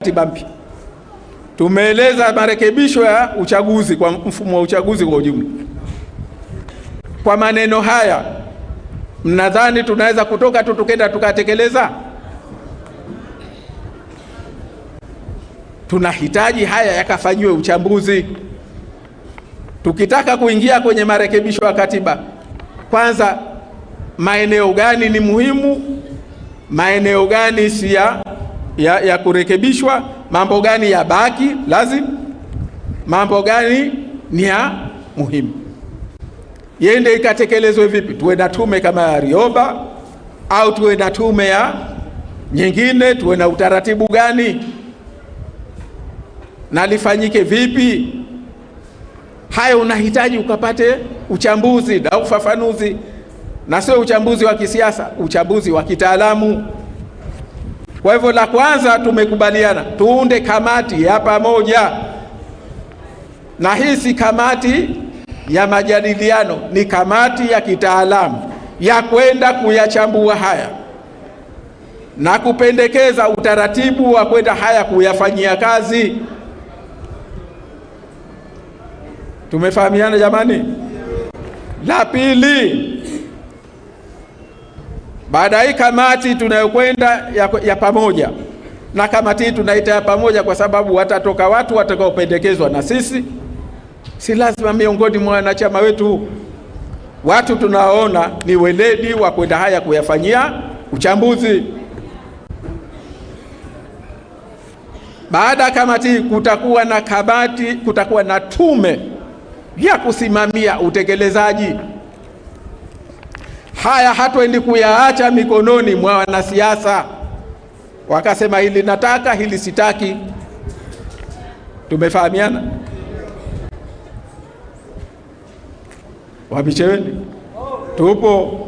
katiba mpya. Tumeeleza marekebisho ya uchaguzi kwa mfumo wa uchaguzi kwa ujumla. Kwa maneno haya, mnadhani tunaweza kutoka tu tukenda tukatekeleza? Tunahitaji haya yakafanyiwe uchambuzi. Tukitaka kuingia kwenye marekebisho ya katiba, kwanza maeneo gani ni muhimu, maeneo gani si ya kurekebishwa, mambo gani ya baki lazima, mambo gani ni ya muhimu, yende ikatekelezwe vipi? Tuwe na tume kama ya Rioba au tuwe na tume ya nyingine? Tuwe na utaratibu gani na lifanyike vipi? Hayo unahitaji ukapate uchambuzi na ufafanuzi, na sio uchambuzi wa kisiasa, uchambuzi wa kitaalamu. Kwa hivyo, la kwanza tumekubaliana tuunde kamati ya pamoja, na hii si kamati ya majadiliano, ni kamati ya kitaalamu ya kwenda kuyachambua haya na kupendekeza utaratibu wa kwenda haya kuyafanyia kazi. Tumefahamiana jamani? La pili, baada hii kamati tunayokwenda ya pamoja, na kamati hii tunaita ya pamoja kwa sababu watatoka watu watakaopendekezwa na sisi, si lazima miongoni mwa wanachama wetu, watu tunaona ni weledi wa kwenda haya kuyafanyia uchambuzi. Baada ya kamati kutakuwa na tume ya kusimamia utekelezaji. Haya hatuendi kuyaacha mikononi mwa wanasiasa wakasema hili nataka, hili sitaki. Tumefahamiana? Wabicheweni tupo,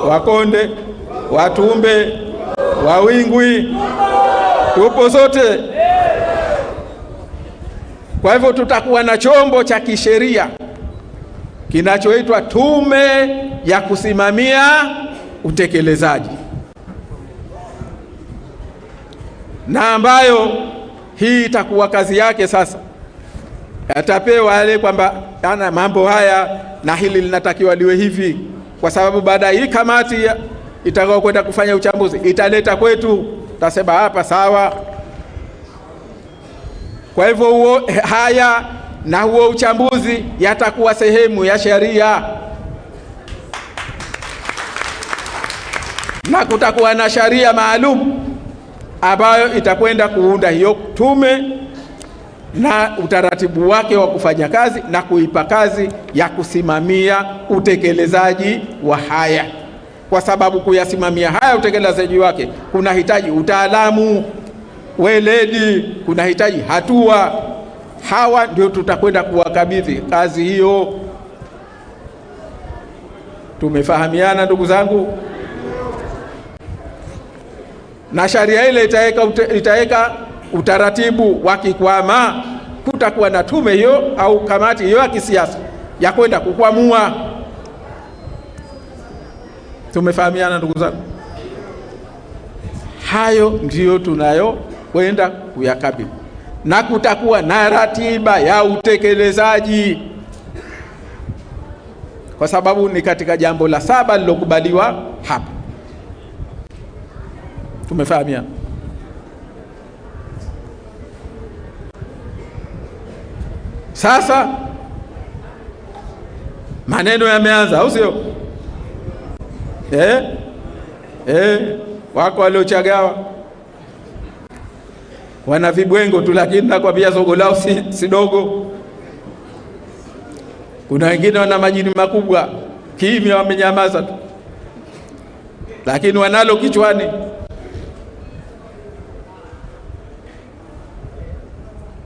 Wakonde, Watumbe, Wawingwi, tupo sote. Kwa hivyo tutakuwa na chombo cha kisheria kinachoitwa tume ya kusimamia utekelezaji, na ambayo hii itakuwa kazi yake sasa, atapewa yale kwamba ana mambo haya na hili linatakiwa liwe hivi, kwa sababu baada hii kamati itakao kwenda kufanya uchambuzi italeta kwetu, tasema hapa sawa. Kwa hivyo haya na huo uchambuzi yatakuwa sehemu ya sheria, na kutakuwa na sheria maalum ambayo itakwenda kuunda hiyo tume na utaratibu wake wa kufanya kazi na kuipa kazi ya kusimamia utekelezaji wa haya, kwa sababu kuyasimamia haya utekelezaji wake kunahitaji utaalamu, weledi, kunahitaji hatua. Hawa ndio tutakwenda kuwakabidhi kazi hiyo. Tumefahamiana ndugu zangu? Na sharia ile itaweka utaratibu wa kikwama, kutakuwa na tume hiyo au kamati hiyo ya kisiasa ya kwenda kukwamua. Tumefahamiana ndugu zangu? Hayo ndiyo tunayo kwenda kuyakabidhi, na kutakuwa na ratiba ya utekelezaji, kwa sababu ni katika jambo la 7 lilokubaliwa hapa. Tumefahamiana? Sasa maneno yameanza, au sio? Wako waliochagawa wana vibwengo tu, lakini nakwambia zogo lao si dogo. Kuna wengine wana majini makubwa, kimya, wamenyamaza tu, lakini wanalo kichwani.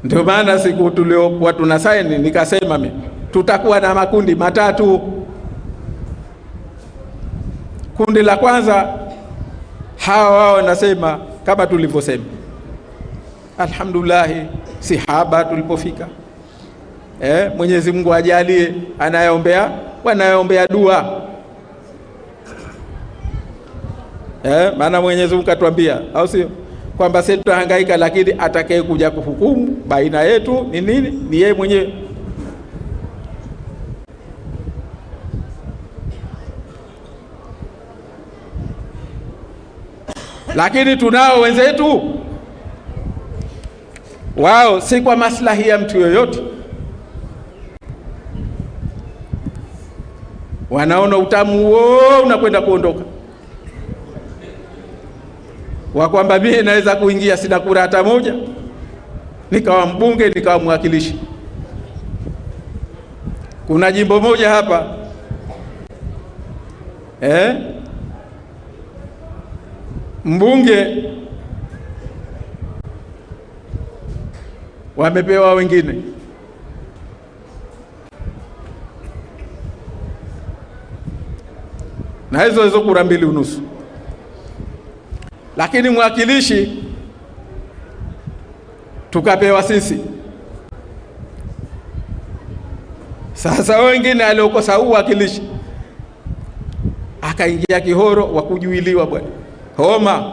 Ndio maana siku tuliokuwa tunasaini nikasema mimi tutakuwa na makundi matatu. Kundi la kwanza, hawa wao nasema kama tulivyosema, alhamdulillah si haba tulipofika. Mwenyezi Mungu ajalie wanaombea dua. Maana Mwenyezi Mungu atuambia, au sio? kwamba sisi tunahangaika, lakini atakaye kuja kuhukumu baina yetu ni nini? Ni yeye mwenyewe. Lakini tunao wenzetu, wao si kwa maslahi ya mtu yoyote, wanaona utamu huo unakwenda kuondoka, wa kwamba mimi naweza kuingia, sina kura hata moja, nikawa mbunge, nikawa mwakilishi. Kuna jimbo moja hapa mbunge wamepewa wengine, na hizo kura 2.5, lakini mwakilishi tukapewa sisi. Sasa wengine aliokosa uwakilishi akaingia kihoro wa kujuiliwa, bwana homa.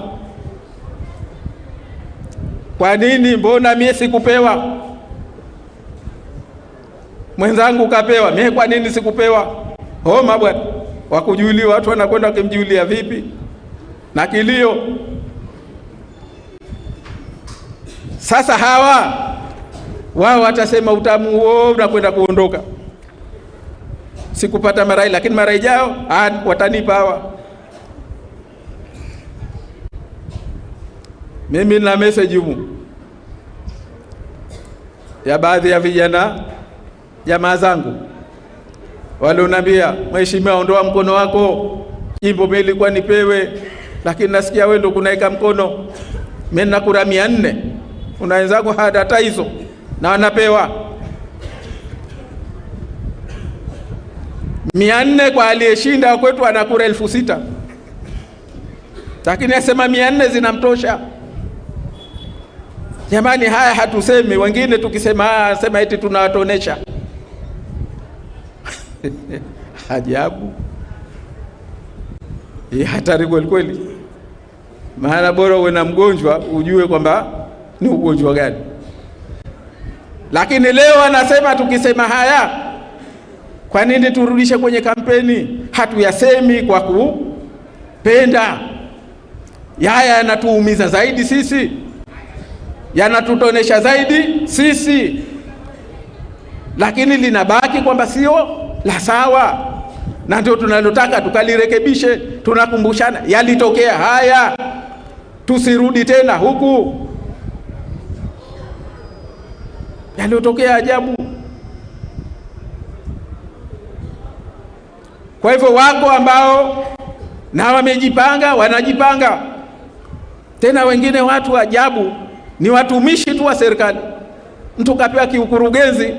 Kwa nini? Mbona mimi sikupewa? Mwenzangu kapewa, mimi kwa nini sikupewa? Homa bwana, wa kujuiliwa. Watu wanakwenda wakimjulia vipi na kilio. Sasa hawa wao watasema utamu huo unakwenda kuondoka, sikupata marai, lakini mara ijayo watanipa hawa. Mimi na message humu ya baadhi ya vijana jamaa zangu walionambia, mheshimiwa, ondoa mkono wako, jimbo mimi ilikuwa nipewe, lakini nasikia wewe ndio kunaika mkono. Mimi nina kura 400, una wenzako hata hizo na wanapewa 400. Kwa aliyeshinda kwetu ana kura 6000, lakini asema 400 zinamtosha. Jamani, haya hatusemi. Wengine tukisema sema eti tunawatonesha. Ajabu. Hii hatari kweli kweli. Maana bora uwe na mgonjwa ujue kwamba ni ugonjwa gani. Lakini leo anasema tukisema haya, kwa nini turudishe kwenye kampeni? Hatuyasemi kwa kupenda. Haya yanatuumiza zaidi sisi, yanatutonesha zaidi sisi, lakini linabaki kwamba sio la sawa, na ndio tunalotaka tukalirekebishe. Tunakumbushana yalitokea haya, tusirudi tena huku. Yaliotokea ajabu. Kwa hivyo wako ambao na wamejipanga, wanajipanga tena. Wengine watu ajabu ni watumishi tu wa serikali. Mtu kapewa kiukurugenzi,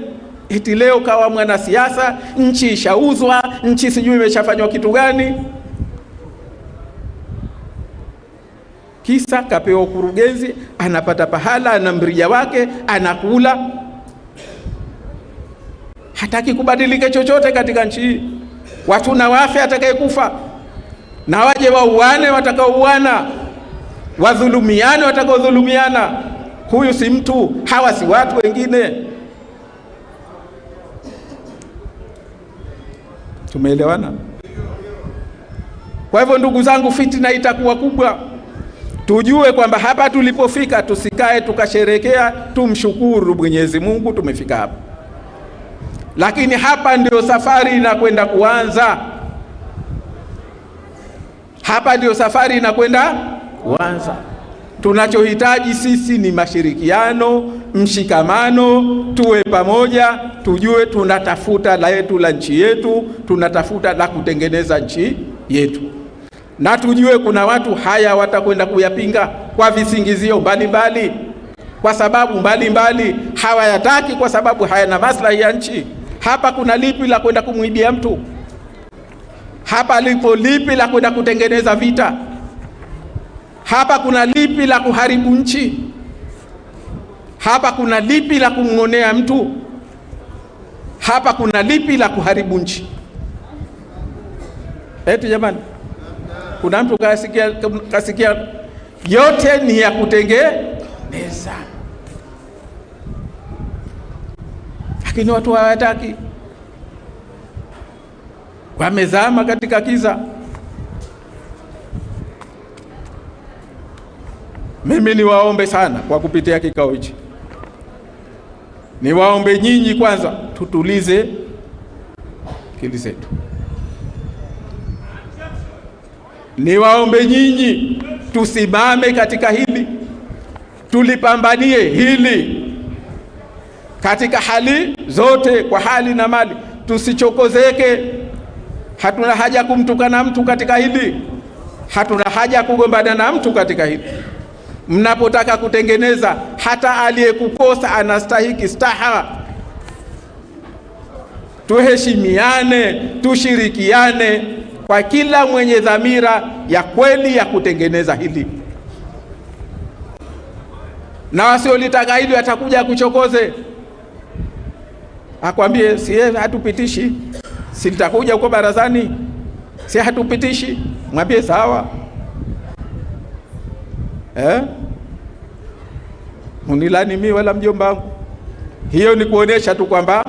eti leo kawa mwanasiasa, nchi ishauzwa, nchi sijui imeshafanywa kitu gani. Kisa kapewa ukurugenzi, anapata pahala, ana mrija wake, anakula. Hataki kubadilike chochote katika nchi hii. Watu na wafe atakayekufa, na waje wauane watakaouana, wadhulumiane watakaodhulumiana. Huyu si mtu, hawa si watu wengine. Tumeelewana? Kwa hivyo ndugu zangu, fitina itakuwa kubwa. Tujue kwamba hapa tulipofika tusikae tukasherekea, tumshukuru Mwenyezi Mungu tumefika hapa. Lakini hapa ndio safari inakwenda kuanza. Hapa ndio safari inakwenda kuanza. Tunachohitaji sisi ni mashirikiano, mshikamano, tuwe pamoja, tujue tunatafuta la yetu la nchi yetu, tunatafuta la kutengeneza nchi yetu. Na tujue kuna watu haya watakwenda kuyapinga kwa visingizio mbalimbali, kwa sababu mbalimbali hawayataki, kwa sababu hayana maslahi ya nchi. Hapa kuna lipi la kwenda kumwibia mtu? Hapa lipo lipi la kwenda kutengeneza vita? Hapa kuna lipi la kuharibu nchi? Hapa kuna lipi la kumngonea mtu? Hapa kuna lipi la kuharibu nchi? Eti jamani, kuna mtu kasikia yote ni ya kutengeneza, lakini watu hawataki, wamezama katika kiza. Mimi niwaombe sana kwa kupitia kikao hichi, niwaombe nyinyi kwanza tutulize akili zetu, niwaombe nyinyi tusimame katika hili, tulipambanie hili katika hali zote, kwa hali na mali, tusichokozeke. Hatuna haja kumtukana mtu katika hili, hatuna haja kugombana na mtu katika hili. Mnapotaka kutengeneza, hata aliyekukosa anastahiki staha. Tuheshimiane, tushirikiane kwa kila mwenye dhamira ya kweli ya kutengeneza hili, na wasiolitaka hili atakuja kuchokoze, akwambie si hatupitishi, si nitakuja huko barazani, si hatupitishi. Mwambie sawa, unilani mimi wala mjomba wangu. Hiyo ni kuonesha tu kwamba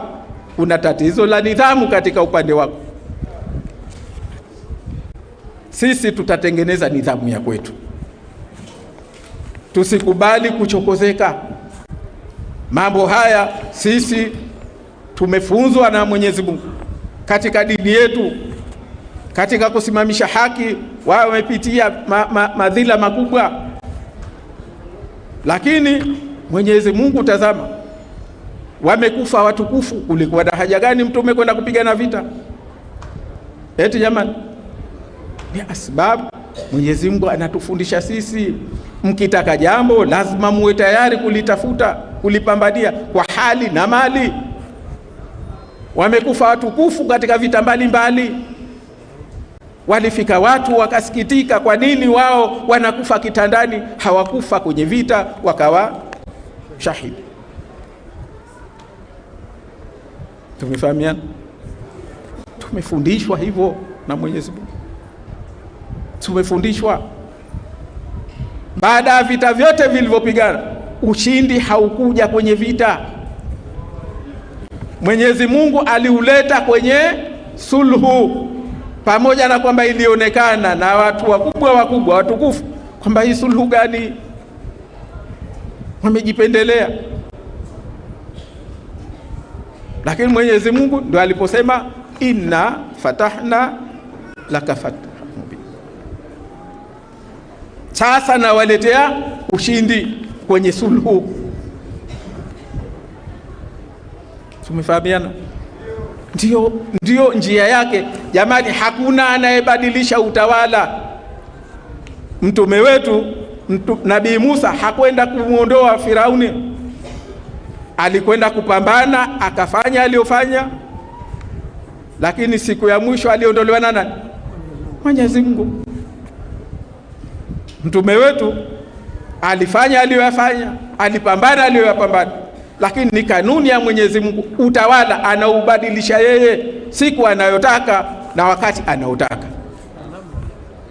kuna tatizo la nidhamu katika upande wako. Sisi tutatengeneza nidhamu ya kwetu, tusikubali kuchokozeka. Mambo haya sisi tumefunzwa na Mwenyezi Mungu katika dini yetu, katika kusimamisha haki. Wao wamepitia madhila makubwa, lakini Mwenyezi Mungu tazama, wamekufa watukufu. Kulikuwa na haja gani mtume kwenda kupigana vita? Eti jamani, ni asbabu Mwenyezi Mungu anatufundisha sisi, mkitaka jambo lazima muwe tayari kulitafuta, kulipambania kwa hali na mali. Wamekufa watukufu katika vita mbalimbali. Walifika watu wakasikitika, kwa nini wao wanakufa kitandani, hawakufa kwenye vita wakawa shahidi. Tumefahamiana? Tumefundishwa hivyo na Mwenyezi Mungu, tumefundishwa. Baada ya vita vyote vilivyopigana, ushindi haukuja kwenye vita. Mwenyezi Mungu aliuleta kwenye sulhu, pamoja na kwamba ilionekana na watu wakubwa watukufu kwamba hii sulhu gani, wamejipendelea. Lakini Mwenyezi Mungu ndio aliposema inna fatahna laka fathan mubin, sasa nawaletea ushindi kwenye sulhu. Tumefahamiana? Ndio njia yake jamani. Hakuna anayebadilisha utawala. Mtume wetu Nabii Musa hakwenda kumuondoa Firauni, alikwenda kupambana, akafanya aliyofanya, lakini siku ya mwisho aliondolewa na nani? Mwenyezi Mungu. Mtume wetu alifanya aliyoyafanya, alipambana aliyoyapambana, lakini ni kanuni ya Mwenyezi Mungu. Utawala anaubadilisha yeye siku anayotaka na wakati anayotaka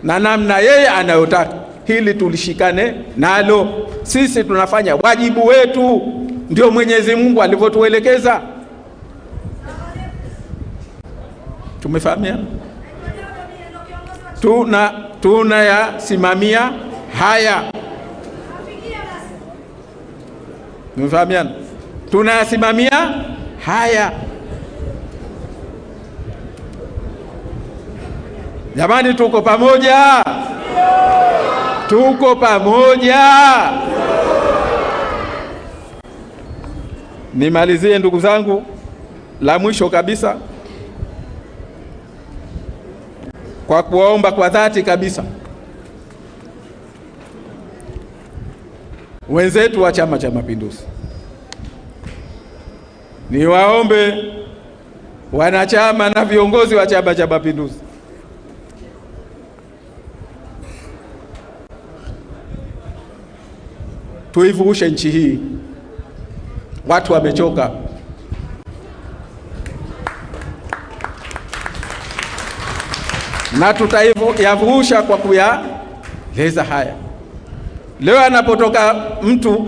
na namna yeye anayotaka. Hili tulishikane nalo. Sisi tunafanya wajibu wetu, ndio Mwenyezi Mungu alivyotuelekeza. Tumefahamiana? Tunayasimamia haya. Tumefahamiana? Tunayasimamia haya. Jamani, tuko pamoja? Tuko pamoja? Nimalizie ndugu zangu, la mwisho kabisa kwa kuwaomba kwa dhati kabisa wenzetu wa Chama cha Mapinduzi, niwaombe wanachama na viongozi wa Chama cha Mapinduzi, tuivushe nchi hii. Watu wamechoka. Na tutayavusha kwa kuyaeleza haya. Leo anapotoka mtu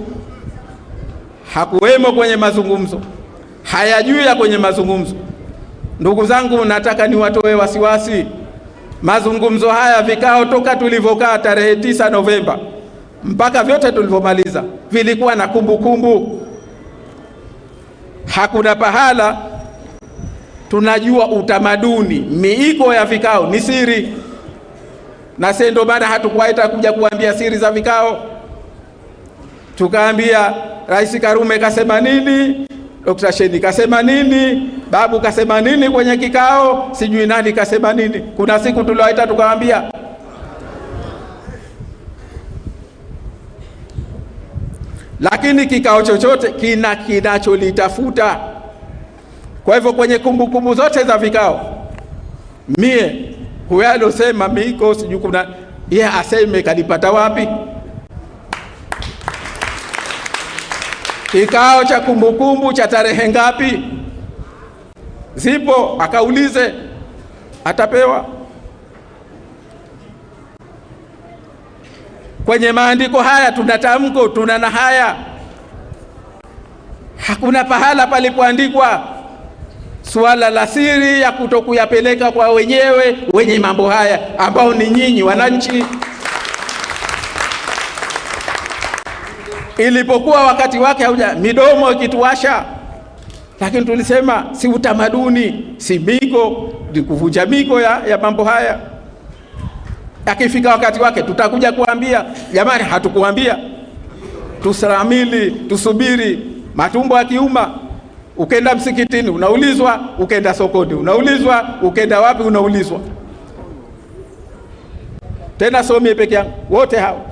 hakuwemo kwenye mazungumzo, hayajui ya kwenye mazungumzo. Ndugu zangu, nataka niwatoe wasiwasi. Mazungumzo haya, vikao toka tulivyokaa tarehe 9 Novemba mpaka vyote tulivyomaliza vilikuwa na kumbukumbu. Hakuna pahala tunajua utamaduni, miiko ya vikao ni siri, na sisi ndio maana hatukuwaita kuja kuambia siri za vikao. Tukaambia Rais Karume kasema nini, Dr. Sheni kasema nini, Babu kasema nini kwenye kikao, sijui nani kasema nini. Kuna siku tuliwaita tukawaambia. Lakini kikao chochote kina kinacholitafuta. Kwa hivyo kwenye kumbukumbu zote za vikao, mie huyo alosema miko sijui kuna yeye aseme kalipata wapi? Kikao cha kumbukumbu cha tarehe ngapi? Zipo, akaulize, atapewa. Kwenye maandiko haya tuna tamko, tuna na haya. Hakuna pahala palipoandikwa suala la siri ya kutokuyapeleka kwa wenyewe wenye mambo haya ambao ni nyinyi wananchi. Ilipokuwa wakati wake hauja, midomo ikituasha, lakini tulisema si utamaduni, si miko, ni kuvunja miko ya mambo haya. Akifika wakati wake tutakuja kuambia, jamani hatukuambia. Tusaramili, tusubiri. Matumbo akiuma, ukenda msikitini unaulizwa, ukenda sokoni unaulizwa, ukenda wapi unaulizwa. Tena somi peke yangu, wote hao.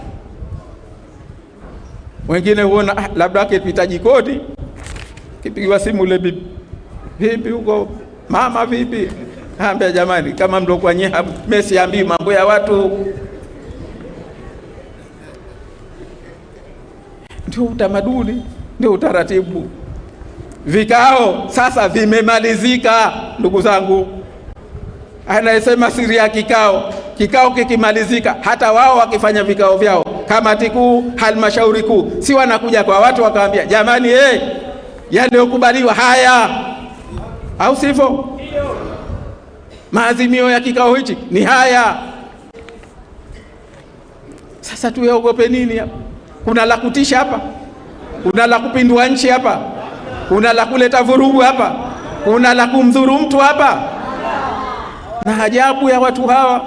Wengine huona labda akipita jikoni, kipigiwa simu ile bibi, vipi huko mama, vipi? Ambia jamani, kama mlikuwa nyewe mesi ambii mambo ya watu. Ndio utamaduni, ndio utaratibu. Vikao sasa vimemalizika, ndugu zangu. Anayesema siri ya kikao, kikao kikimalizika, hata wao wakifanya vikao vyao, kamati kuu, halmashauri kuu, si wanakuja kwa watu wakaambia, jamani yaliyokubaliwa haya, au sivyo? Maazimio ya kikao hichi ni haya. Sasa tuyaogope nini hapa? Kuna la kutisha hapa? Kuna la kupindua nchi hapa? Kuna la kuleta vurugu hapa? Kuna la kumdhuru mtu hapa? Na ajabu ya watu hawa,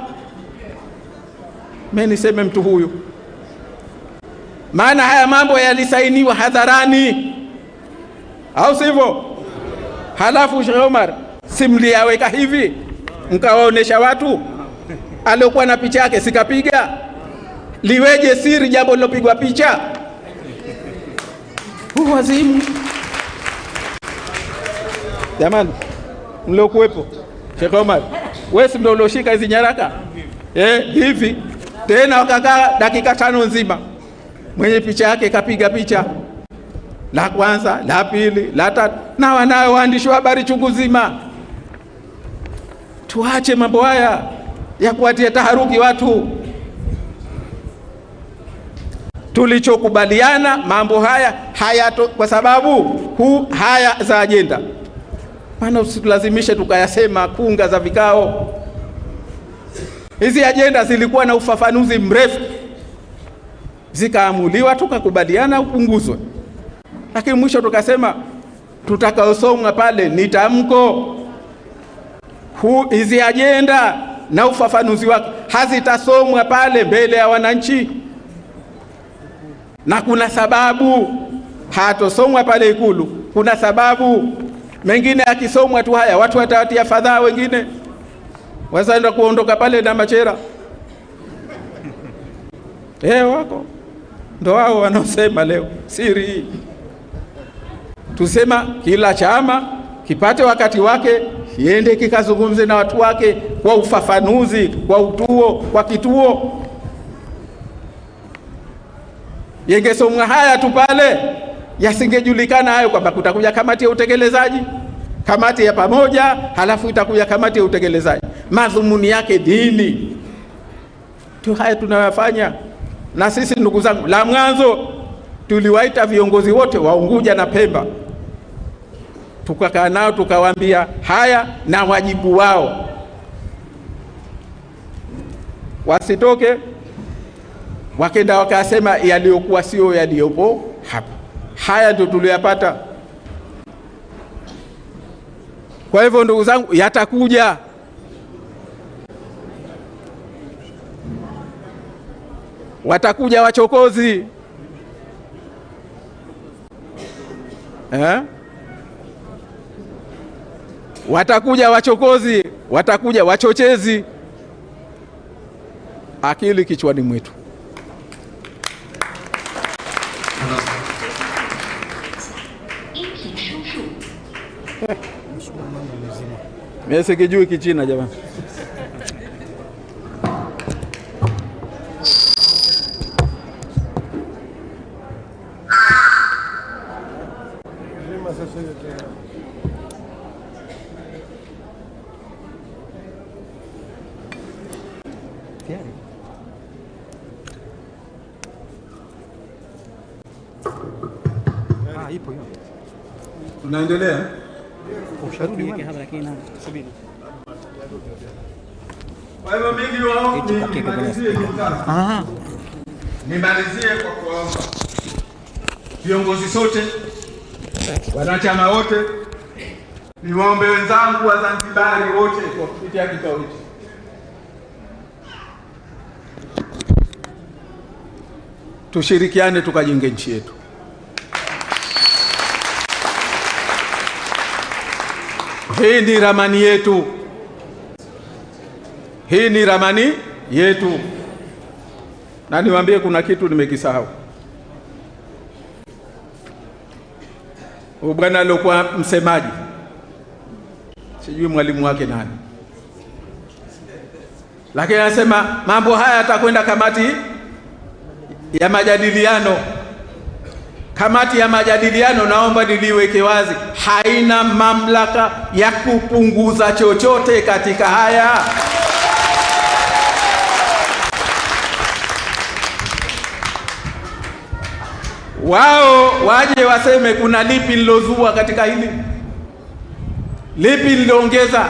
mimi niseme mtu huyu, maana haya mambo yalisainiwa hadharani, au sivyo? Halafu Sheikh Omar, simliyaweka hivi mkawaonesha watu, aliokuwa na picha yake sikapiga? Liweje siri jambo lilopigwa picha? Wazimu jamani, mliokuwepo. Sheikh Omar, wewe ndio ulioshika hizi nyaraka hivi? Tena wakakaa dakika 5 nzima, mwenye picha yake kapiga picha, la kwanza, la pili, la tatu, na wanayo waandishi wa habari chungu zima. Tuache mambo haya ya kuwatia taharuki watu. Tulichokubaliana mambo haya kwa sababu haya za ajenda, maana usitulazimishe tukayasema kunga za vikao. Hizi ajenda zilikuwa na ufafanuzi mrefu, zikaamuliwa, tukakubaliana upunguzwe, lakini mwisho tukasema tutakaosomwa pale ni tamko. Hizi ajenda na ufafanuzi wake hazitasomwa pale mbele ya wananchi, na kuna sababu hatosomwa pale Ikulu. Kuna sababu. Mengine akisomwa tu haya watu watawatia fadhaa, wengine wazaenda kuondoka pale na machera. Wako ndo wao wanaosema leo siri hii. Tusema kila chama kipate wakati wake, kiende kikazungumze na watu wake kwa ufafanuzi, kwa utuo, kwa kituo. Yengesomwa haya tu pale, yasingejulikana hayo kwamba kutakuja kamati ya utekelezaji, kamati ya pamoja, halafu itakuja kamati ya utekelezaji. Madhumuni yake dini tu haya tunayofanya. Na sisi ndugu zangu, la mwanzo tuliwaita viongozi wote wa Unguja na Pemba, tukakaa nao tukawaambia haya na wajibu wao, wasitoke wakenda wakasema yaliyokuwa sio yaliyopo hapa. Haya ndio tuliyapata. Kwa hivyo ndugu zangu, yatakuja. Watakuja wachokozi, watakuja wachokozi, watakuja wachochezi. Akili kichwani mwetu. Mimi sikijui Kichina jamani. Tunaendelea. Kwa hivyo nimalizie kwa kuomba viongozi sote, wanachama wote, niwaombe wenzangu wa Zanzibari wote kwa kupitia kikao hiki, tushirikiane tukajenge nchi yetu. Hii ni ramani yetu. Hii ni ramani yetu. Na niwaambie kuna kitu nimekisahau. Bwana alikuwa msemaji, sijui mwalimu wake nani, lakini anasema mambo haya yatakwenda kamati ya majadiliano. Kamati ya majadiliano, naomba niliweke wazi, haina mamlaka ya kupunguza chochote katika haya. Wao waje waseme kuna lipi lilozua katika hili, lipi liloongeza,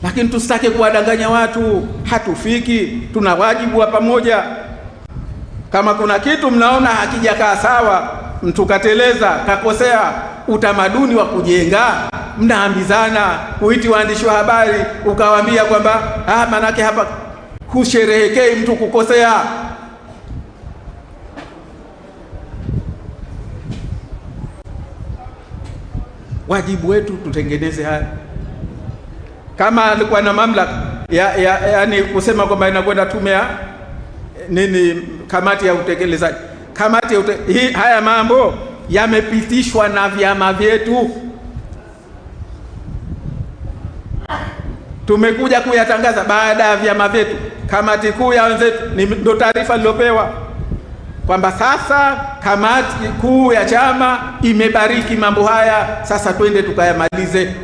lakini tusitake kuwadanganya watu. Hatufiki, tuna wajibu wa pamoja. Kama kuna kitu mnaona hakijakaa sawa, mtu kateleza, kakosea utamaduni wa kujenga, mnaambizana. Kuiti waandishi wa habari ukawaambia kwamba manake hapa husherehekei mtu kukosea. Wajibu wetu tutengeneze haya. Kama alikuwa na mamlaka yani kusema kwamba inakwenda tume ya nini, kamati ya utekelezaji, haya mambo yamepitishwa na vyama vyetu, tumekuja kuyatangaza baada ya vyama vyetu. Kamati kuu ya wenzetu ndio taarifa niliopewa kwamba sasa kamati kuu ya chama imebariki mambo haya, sasa twende tukayamalize.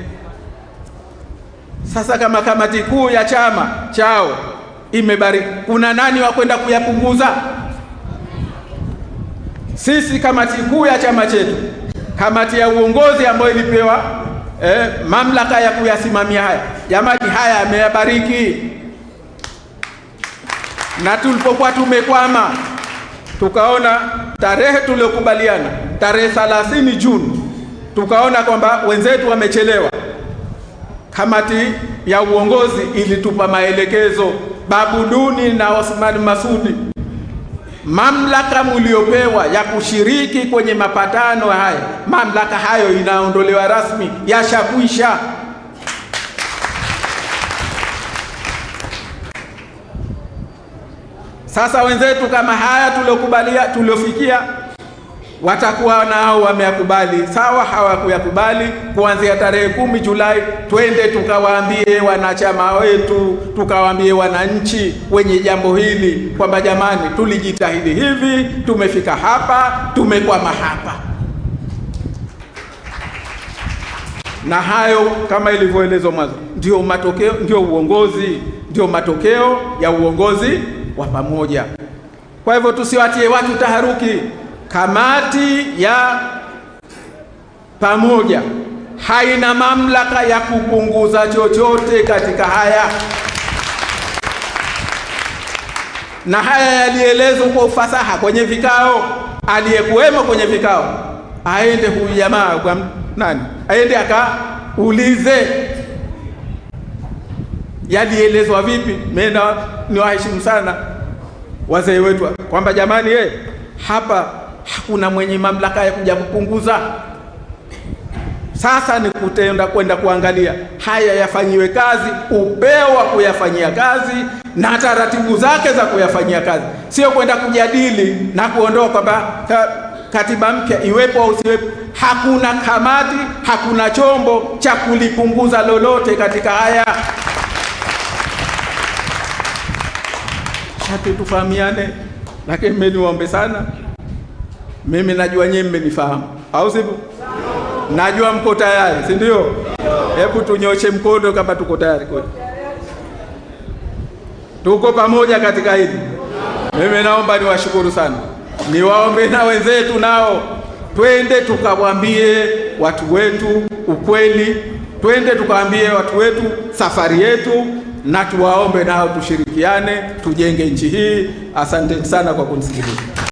Sasa kama kamati kuu ya chama chao imebariki, kuna nani wa kwenda kuyapunguza? Sisi kamati kuu ya chama chetu, kamati ya uongozi ambayo ilipewa mamlaka ya kuyasimamia haya, jamani, haya ameyabariki. Na tulipokuwa tumekwama, tukaona tarehe tuliokubaliana, tarehe 30 Juni, tukaona kwamba wenzetu wamechelewa, kamati ya uongozi ilitupa maelekezo, Babu Duni na Osman Masudi, mamlaka mliopewa ya kushiriki kwenye mapatano haya, mamlaka hayo inaondolewa rasmi, yashakwisha. Sasa wenzetu kama haya tuliofikia watakuwa nao wameyakubali, sawa. Hawakuyakubali, kuanzia tarehe 10 Julai twende tukawaambie wanachama wetu, tukawaambie wananchi wenye jambo hili kwamba jamani, tulijitahidi hivi, tumefika hapa, tumekwama hapa. Na hayo kama ilivyoelezwa mwanzo ndio matokeo, ndio uongozi, ndio matokeo ya uongozi wa pamoja. Kwa hivyo tusiwatie watu taharuki. Kamati ya pamoja haina mamlaka ya kupunguza chochote katika haya, na haya yalielezwa kwa ufasaha kwenye vikao. Aliyekuwemo kwenye vikao aende huyu jamaa kwa nani, aende akaulize yalielezwa vipi. Mimi niwaheshimu sana wazee wetu kwamba jamani, hapa hakuna mwenye mamlaka ya kuja kupunguza. Sasa ni kwenda kuangalia haya yafanyiwe kazi, upeo wa kuyafanyia kazi na taratibu zake za kuyafanyia kazi, sio kwenda kujadili na kuondoa kwamba katiba mpya iwepo au usiwepo. Hakuna kamati, hakuna chombo cha kulipunguza lolote katika haya. Shati tufahamiane, lakini mimi niwaombe sana, mimi najua nyinyi mmenifahamu, au sivyo? Najua mko tayari, si ndio? Hebu tunyoshe mkono kama tuko tayari kweli. Tuko pamoja katika hili. Mimi naomba niwashukuru sana. Niwaombe na wenzetu nao twende tukawaambie watu wetu ukweli, twende tukawaambie watu wetu safari yetu, na tuwaombe nao tushirikiane tujenge nchi hii. Asante sana kwa kunisikiliza.